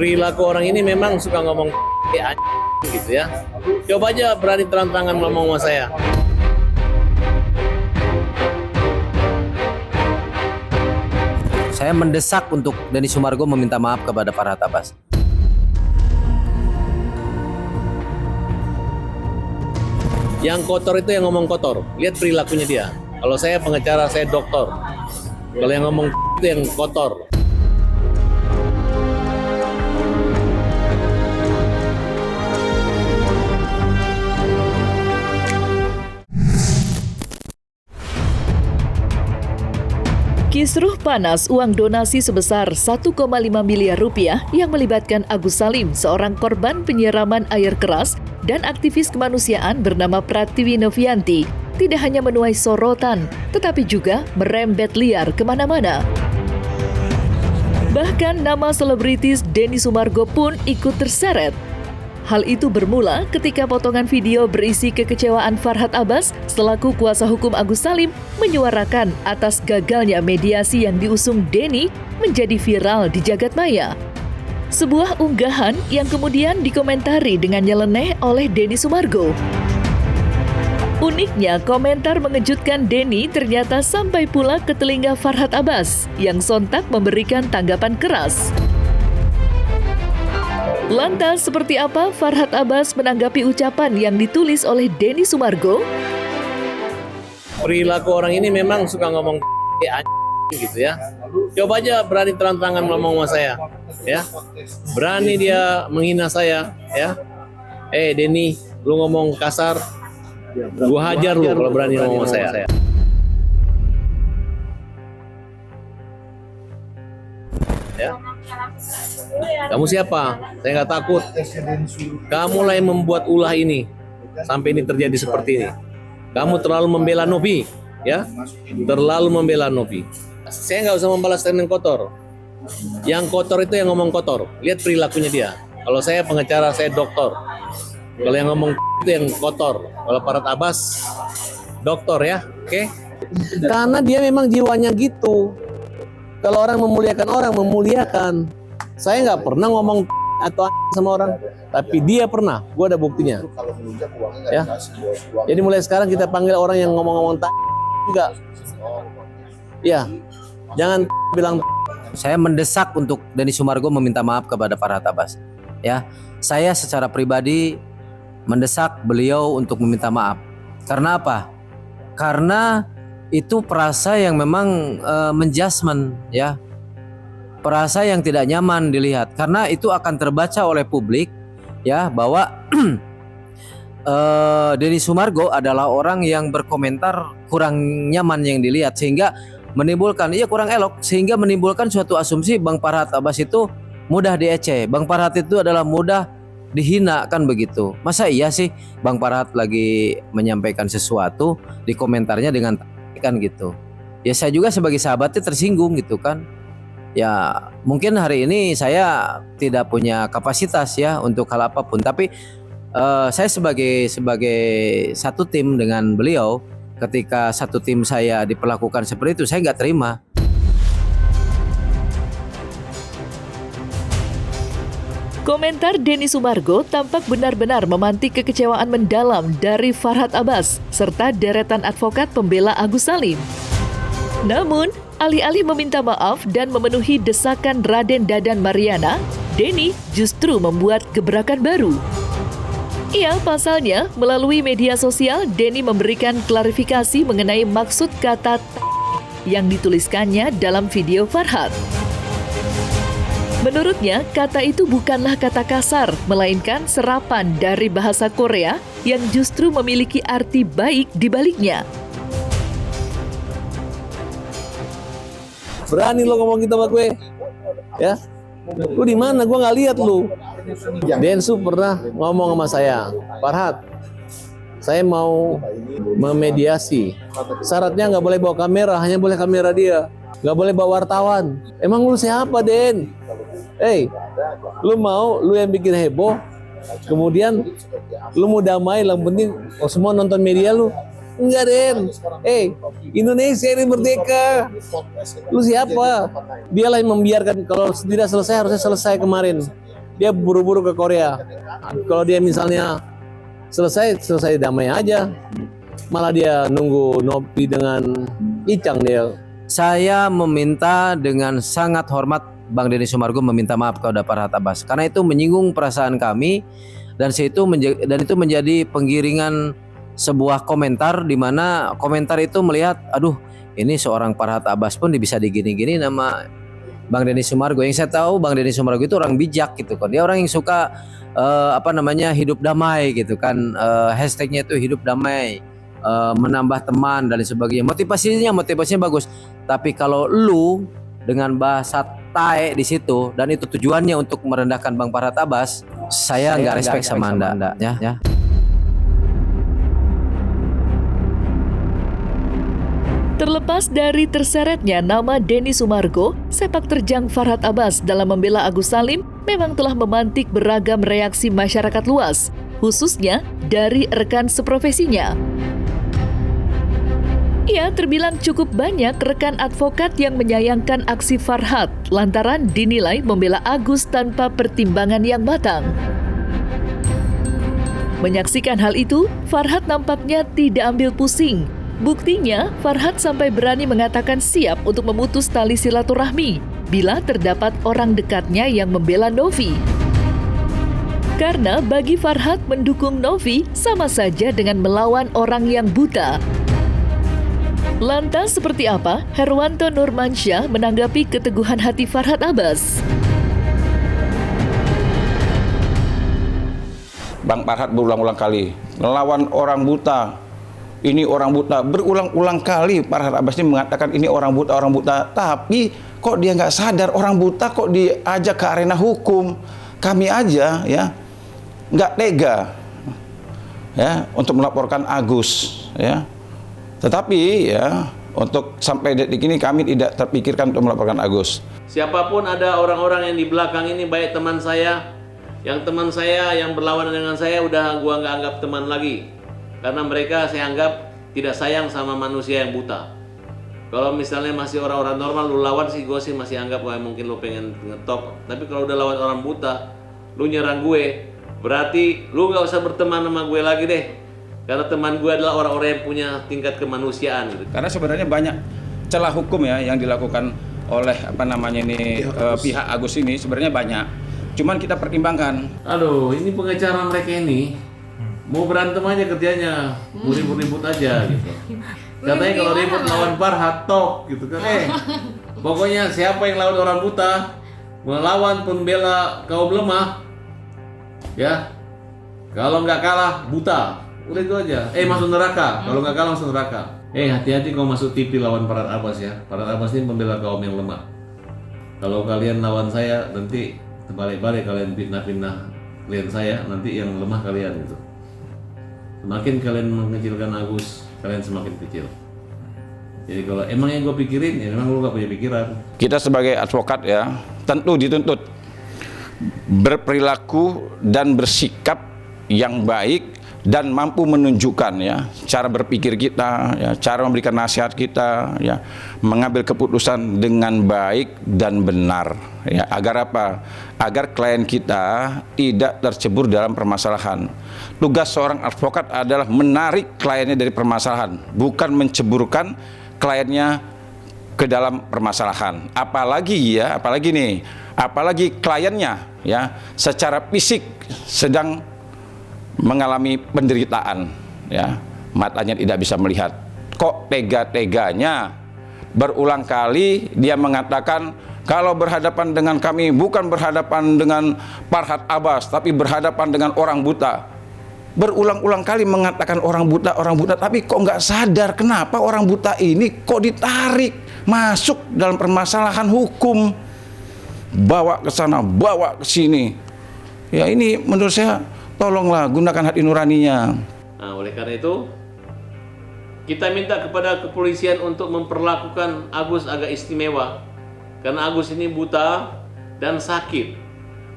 Perilaku orang ini memang suka ngomong gitu ya. Coba aja berani terang-terangan ngomong sama saya. Saya mendesak untuk Denny Sumargo meminta maaf kepada Farhad Abbas. Yang kotor itu yang ngomong kotor. Lihat perilakunya dia. Kalau saya pengacara, saya dokter. Kalau yang ngomong itu yang kotor. Kisruh panas uang donasi sebesar 1,5 miliar rupiah yang melibatkan Agus Salim, seorang korban penyiraman air keras dan aktivis kemanusiaan bernama Pratiwi Novianti, tidak hanya menuai sorotan, tetapi juga merembet liar kemana-mana. Bahkan nama selebritis Denny Sumargo pun ikut terseret. Hal itu bermula ketika potongan video berisi kekecewaan Farhad Abbas selaku kuasa hukum Agus Salim menyuarakan atas gagalnya mediasi yang diusung Denny menjadi viral di jagat maya. Sebuah unggahan yang kemudian dikomentari dengan nyeleneh oleh Denny Sumargo. Uniknya, komentar mengejutkan Denny ternyata sampai pula ke telinga Farhad Abbas yang sontak memberikan tanggapan keras. Lantas, seperti apa Farhad Abbas menanggapi ucapan yang ditulis oleh Denny Sumargo? Perilaku orang ini memang suka ngomong gitu ya. Coba aja berani terang-terangan ngomong sama saya, ya. Berani dia menghina saya, ya. Denny, lu ngomong kasar, gua hajar lu kalau berani ngomong sama saya. Ya. Kamu siapa? Saya nggak takut. Kamu lah yang membuat ulah ini sampai ini terjadi seperti ini. Kamu terlalu membela Novi, ya? Terlalu membela Novi. Saya nggak usah membalas statement kotor. Yang kotor itu yang ngomong kotor. Lihat perilakunya dia. Kalau saya pengacara, saya dokter. Kalau yang ngomong itu yang kotor. Kalau Farhad Abbas, dokter ya, oke? Karena dia memang jiwanya gitu. Kalau orang memuliakan orang, memuliakan. Saya nggak pernah ngomong atau sama orang, tapi dia pernah. Gue ada buktinya. Ya. Jadi mulai sekarang kita panggil orang yang ngomong-ngomong enggak. Ya, jangan bilang. Saya mendesak untuk Denny Sumargo meminta maaf kepada Farhad Abbas. Ya, saya secara pribadi mendesak beliau untuk meminta maaf. Karena apa? Karena itu perasa yang memang menjudgment, ya. Perasa yang tidak nyaman dilihat, karena itu akan terbaca oleh publik, ya, bahwa Denny Sumargo adalah orang yang berkomentar kurang nyaman yang dilihat, sehingga menimbulkan kurang elok, sehingga menimbulkan suatu asumsi Bang Farhad Abbas itu mudah dieceh, Bang Farhad itu adalah mudah dihina, kan begitu. Masa iya sih Bang Farhad lagi menyampaikan sesuatu di komentarnya dengan kan gitu. Ya saya juga sebagai sahabatnya tersinggung gitu kan. Ya mungkin hari ini saya tidak punya kapasitas ya untuk hal apapun, tapi saya sebagai satu tim dengan beliau, ketika satu tim saya diperlakukan seperti itu, saya nggak terima. Komentar Denny Sumargo tampak benar-benar memantik kekecewaan mendalam dari Farhad Abbas serta deretan advokat pembela Agus Salim. Namun, alih-alih meminta maaf dan memenuhi desakan Raden Dadan Mariana, Denny justru membuat gebrakan baru. Ia pasalnya, melalui media sosial, Denny memberikan klarifikasi mengenai maksud kata yang dituliskannya dalam video Farhad. Menurutnya, kata itu bukanlah kata kasar, melainkan serapan dari bahasa Korea yang justru memiliki arti baik di baliknya. Berani lo ngomong gitu sama gue, ya? Lu di mana? Gue nggak lihat lu. Densu pernah ngomong sama saya, Farhad, saya mau memediasi. Syaratnya nggak boleh bawa kamera, hanya boleh kamera dia. Nggak boleh bawa wartawan. Emang lu siapa, Den? Lu mau, lu yang bikin heboh, kemudian lu mau damai, yang penting semua nonton media lu. Enggak, Den. Indonesia ini merdeka. Lu siapa? Dialah yang membiarkan, kalau tidak selesai harusnya selesai kemarin. dia buru-buru ke Korea. Kalau dia misalnya selesai damai aja, malah dia nunggu Novi dengan Icang dia. Saya meminta dengan sangat hormat Bang Denny Sumargo meminta maaf kepada Farhat Abbas karena itu menyinggung perasaan kami dan itu menjadi penggiringan sebuah komentar di mana komentar itu melihat aduh ini seorang Farhat Abbas pun bisa digini-gini nama Bang Denny Sumargo. Yang saya tahu Bang Denny Sumargo itu orang bijak gitu kan. Dia orang yang suka hidup damai gitu kan. Hashtagnya itu hidup damai, menambah teman dan sebagainya. Motivasinya bagus. Tapi kalau lu dengan bahasa tae di situ dan itu tujuannya untuk merendahkan Bang Farhat Abbas, saya nggak respect sama Anda ya. Terlepas dari terseretnya nama Denny Sumargo, sepak terjang Farhat Abbas dalam membela Agus Salim memang telah memantik beragam reaksi masyarakat luas, khususnya dari rekan seprofesinya. Ia terbilang cukup banyak rekan advokat yang menyayangkan aksi Farhat lantaran dinilai membela Agus tanpa pertimbangan yang matang. Menyaksikan hal itu, Farhat nampaknya tidak ambil pusing. Buktinya, Farhat sampai berani mengatakan siap untuk memutus tali silaturahmi bila terdapat orang dekatnya yang membela Novi. Karena bagi Farhat mendukung Novi sama saja dengan melawan orang yang buta. Lantas seperti apa Herwanto Nurmansyah menanggapi keteguhan hati Farhat Abbas? Bang Farhat berulang-ulang kali melawan orang buta. Ini orang buta, berulang-ulang kali Farhat Abbas ini mengatakan ini orang buta. Tapi kok dia nggak sadar orang buta kok diajak ke arena hukum. Kami aja ya nggak tega ya untuk melaporkan Agus ya. Tetapi ya untuk sampai detik ini kami tidak terpikirkan untuk melaporkan Agus. Siapapun ada orang-orang yang di belakang ini, baik teman saya yang berlawanan dengan saya udah gua nggak anggap teman lagi. Karena mereka saya anggap tidak sayang sama manusia yang buta. Kalau misalnya masih orang-orang normal lu lawan sih, gue sih masih anggap wah mungkin lu pengen ngetop. Tapi kalau udah lawan orang buta, lu nyerang gue, berarti lu gak usah berteman sama gue lagi deh. Karena teman gue adalah orang-orang yang punya tingkat kemanusiaan gitu. Karena sebenarnya banyak celah hukum ya yang dilakukan oleh pihak Agus ini sebenarnya banyak. Cuman kita pertimbangkan. Aduh, ini pengacara mereka ini mau berantem aja kerjanya, mau ribut-ribut aja gitu. Katanya kalau ribut lawan Farhat tok gitu kan. Pokoknya siapa yang lawan orang buta, melawan pembela kaum lemah, ya. Kalau nggak kalah buta, udah itu aja. Masuk neraka. Kalau nggak kalah masuk neraka. Hati-hati kalau masuk TV lawan Farhat Abbas ya. Farhat Abbas ini pembela kaum yang lemah. Kalau kalian lawan saya nanti terbalik-balik, kalian fitnah-fitnah klien saya, nanti yang lemah kalian gitu. Semakin kalian mengecilkan Agus, kalian semakin kecil. Jadi kalau emang yang gue pikirin, ya memang lu gak punya pikiran. Kita sebagai advokat ya, tentu dituntut berperilaku dan bersikap yang baik dan mampu menunjukkan ya cara berpikir kita, ya, cara memberikan nasihat kita, ya, mengambil keputusan dengan baik dan benar, ya, agar apa? Agar klien kita tidak tercebur dalam permasalahan. Tugas seorang advokat adalah menarik kliennya dari permasalahan, bukan menceburkan kliennya ke dalam permasalahan. Apalagi kliennya ya secara fisik sedang mengalami penderitaan, ya, matanya tidak bisa melihat. Kok tega-teganya berulang kali dia mengatakan kalau berhadapan dengan kami bukan berhadapan dengan Farhat Abbas tapi berhadapan dengan orang buta. Berulang-ulang kali mengatakan orang buta, tapi kok nggak sadar kenapa orang buta ini kok ditarik masuk dalam permasalahan hukum, bawa ke sana, bawa ke sini. Ya ini menurut saya tolonglah gunakan hati nuraninya. Nah, oleh karena itu kita minta kepada kepolisian untuk memperlakukan Agus agak istimewa. Karena Agus ini buta dan sakit.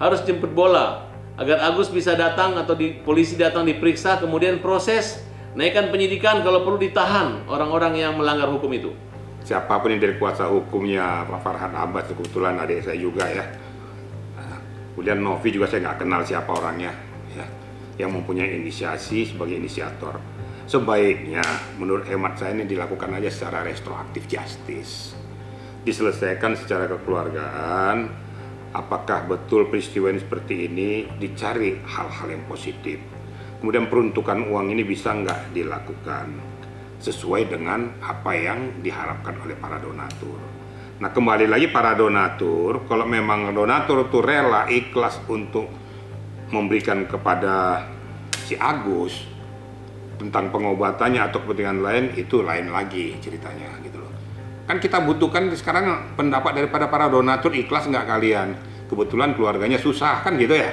Harus jemput bola agar Agus bisa datang atau polisi datang diperiksa, kemudian proses naikkan penyidikan, kalau perlu ditahan orang-orang yang melanggar hukum itu. Siapapun yang dari kuasa hukumnya Pak Farhat Abbas, kebetulan adik saya juga ya. Kemudian Novi juga saya nggak kenal siapa orangnya, ya, yang mempunyai inisiasi sebagai inisiator. Sebaiknya menurut hemat saya ini dilakukan aja secara restoratif justice, diselesaikan secara kekeluargaan. Apakah betul peristiwa ini seperti ini, dicari hal-hal yang positif. Kemudian peruntukan uang ini bisa nggak dilakukan sesuai dengan apa yang diharapkan oleh para donatur. Nah, kembali lagi para donatur, kalau memang donatur itu rela ikhlas untuk memberikan kepada si Agus tentang pengobatannya atau kepentingan lain, itu lain lagi ceritanya gitu loh. Kan kita butuhkan sekarang pendapat daripada para donatur, ikhlas nggak kalian? Kebetulan keluarganya susah kan gitu ya.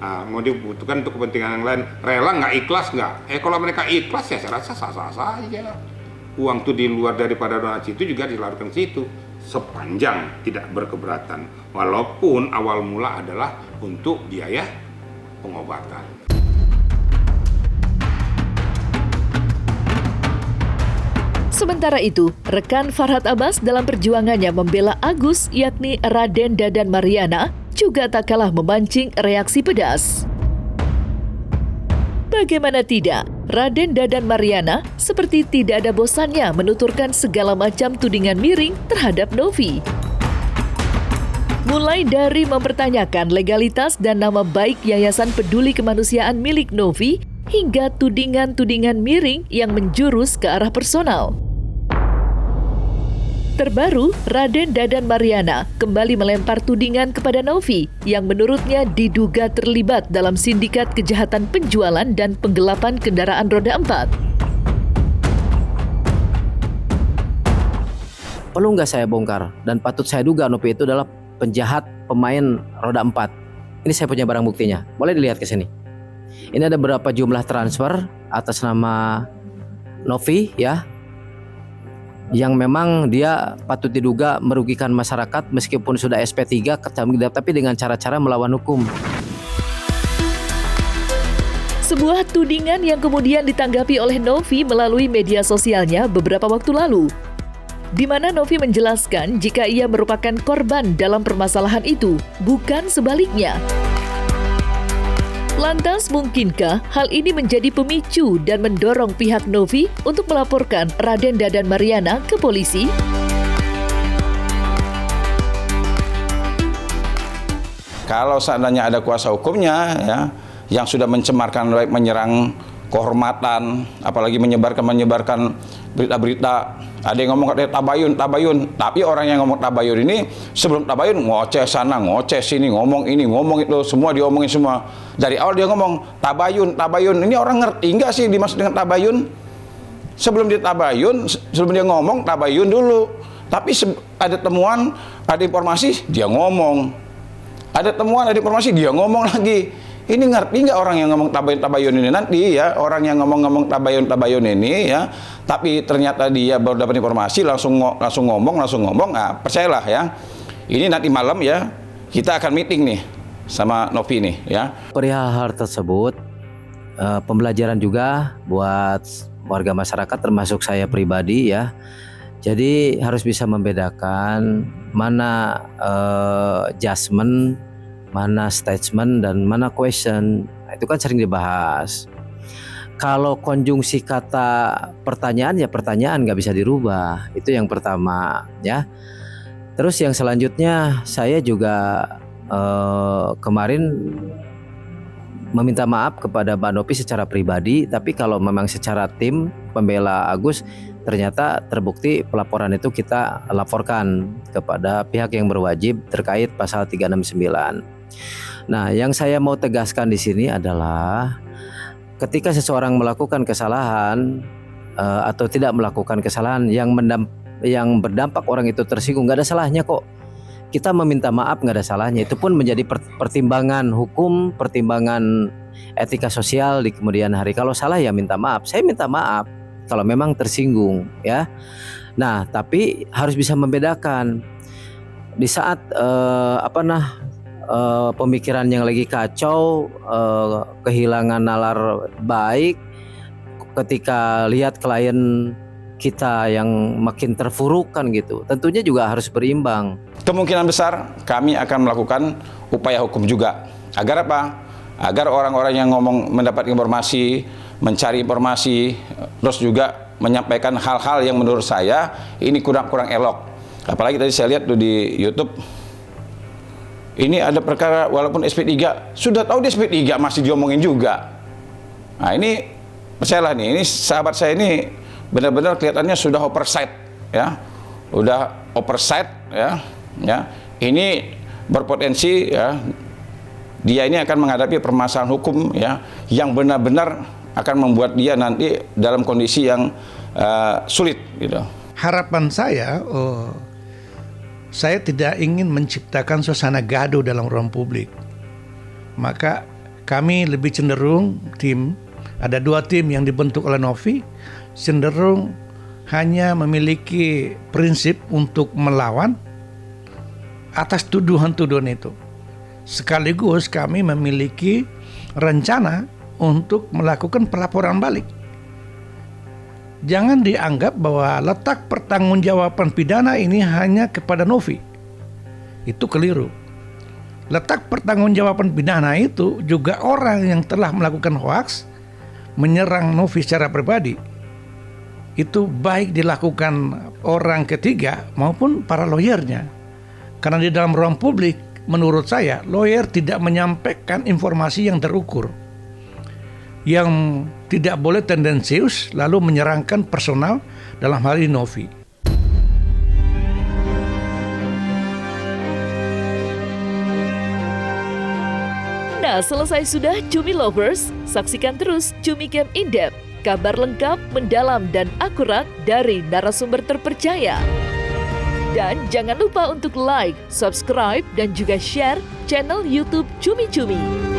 Nah, mau dibutuhkan untuk kepentingan yang lain, rela nggak, ikhlas nggak? Kalau mereka ikhlas ya saya rasa sah-sah saja. Uang itu di luar daripada donasi itu juga disalurkan situ, sepanjang tidak berkeberatan, walaupun awal mula adalah untuk biaya pengobatan. Sementara itu, rekan Farhad Abbas dalam perjuangannya membela Agus, yakni Raden Dadan Mariana, juga tak kalah memancing reaksi pedas. Bagaimana tidak, Raden Dadan Mariana seperti tidak ada bosannya menuturkan segala macam tudingan miring terhadap Novi. Mulai dari mempertanyakan legalitas dan nama baik Yayasan Peduli Kemanusiaan milik Novi, hingga tudingan-tudingan miring yang menjurus ke arah personal. Terbaru, Raden Dadan Mariana kembali melempar tudingan kepada Novi yang menurutnya diduga terlibat dalam sindikat kejahatan penjualan dan penggelapan kendaraan roda 4. Perlu nggak saya bongkar? Dan patut saya duga Novi itu adalah penjahat pemain roda 4. Ini saya punya barang buktinya. Boleh dilihat ke sini. Ini ada berapa jumlah transfer atas nama Novi ya, yang memang dia patut diduga merugikan masyarakat meskipun sudah SP3 tapi dengan cara-cara melawan hukum. Sebuah tudingan yang kemudian ditanggapi oleh Novi melalui media sosialnya beberapa waktu lalu, di mana Novi menjelaskan jika ia merupakan korban dalam permasalahan itu, bukan sebaliknya. Lantas, mungkinkah hal ini menjadi pemicu dan mendorong pihak Novi untuk melaporkan Raden Dadan Mariana ke polisi? Kalau seandainya ada kuasa hukumnya ya, yang sudah mencemarkan, baik menyerang kehormatan, apalagi menyebarkan berita-berita, ada yang ngomong tabayun, tapi orang yang ngomong tabayun ini sebelum tabayun ngoceh sana, ngoceh sini, ngomong ini, ngomong itu, semua diomongin semua. Dari awal dia ngomong tabayun, ini orang ngerti nggak sih dimaksud dengan tabayun? Sebelum dia tabayun, sebelum dia ngomong tabayun dulu. Tapi ada temuan, ada informasi, dia ngomong. Ada temuan, ada informasi, dia ngomong lagi. Ini ngerti nggak orang yang ngomong tabayun ini nanti ya, orang yang ngomong tabayun ini ya, tapi ternyata dia baru dapat informasi langsung ngomong, nah percayalah ya, ini nanti malam ya kita akan meeting nih sama Novi nih ya. Perihal hal tersebut pembelajaran juga buat warga masyarakat termasuk saya pribadi ya. Jadi harus bisa membedakan mana judgment, mana statement, dan mana question. Itu kan sering dibahas. Kalau konjungsi kata pertanyaan ya pertanyaan, nggak bisa dirubah. Itu yang pertama ya. Terus yang selanjutnya saya juga kemarin meminta maaf kepada Mbak Novi secara pribadi. Tapi kalau memang secara tim pembela Agus, ternyata terbukti pelaporan itu kita laporkan kepada pihak yang berwajib terkait pasal 369. Nah, yang saya mau tegaskan di sini adalah ketika seseorang melakukan kesalahan atau tidak melakukan kesalahan yang berdampak orang itu tersinggung, nggak ada salahnya kok. Kita meminta maaf, nggak ada salahnya. Itu pun menjadi pertimbangan hukum, pertimbangan etika sosial di kemudian hari. Kalau salah ya minta maaf. Saya minta maaf kalau memang tersinggung ya. Nah, tapi harus bisa membedakan di saat pemikiran yang lagi kacau, kehilangan nalar baik, ketika lihat klien kita yang makin terpurukkan gitu. Tentunya juga harus berimbang. Kemungkinan besar kami akan melakukan upaya hukum juga. Agar apa? Agar orang-orang yang mendapat informasi, mencari informasi, terus juga menyampaikan hal-hal yang menurut saya ini kurang elok. Apalagi tadi saya lihat tuh di YouTube, ini ada perkara walaupun SP3, sudah tahu di SP3 masih diomongin juga. Nah ini, percayalah nih, ini sahabat saya ini benar-benar kelihatannya sudah oversight, ya, udah oversight, ya. Ini berpotensi, ya, dia ini akan menghadapi permasalahan hukum, ya, yang benar-benar akan membuat dia nanti dalam kondisi yang sulit, gitu. Harapan saya tidak ingin menciptakan suasana gaduh dalam ruang publik. Maka kami lebih cenderung ada 2 tim yang dibentuk oleh Novi, cenderung hanya memiliki prinsip untuk melawan atas tuduhan-tuduhan itu. Sekaligus kami memiliki rencana untuk melakukan pelaporan balik. Jangan dianggap bahwa letak pertanggungjawaban pidana ini hanya kepada Novi. Itu keliru. Letak pertanggungjawaban pidana itu juga orang yang telah melakukan hoaks, menyerang Novi secara pribadi. Itu baik dilakukan orang ketiga maupun para lawyernya. Karena di dalam ruang publik, menurut saya, lawyer tidak menyampaikan informasi yang terukur, yang tidak boleh tendensius lalu menyerangkan personal, dalam hal ini Novi. Nah, selesai sudah Cumi Lovers, saksikan terus Cumi Camp In-Depth, kabar lengkap, mendalam, dan akurat dari narasumber terpercaya. Dan jangan lupa untuk like, subscribe, dan juga share channel YouTube Cumi Cumi.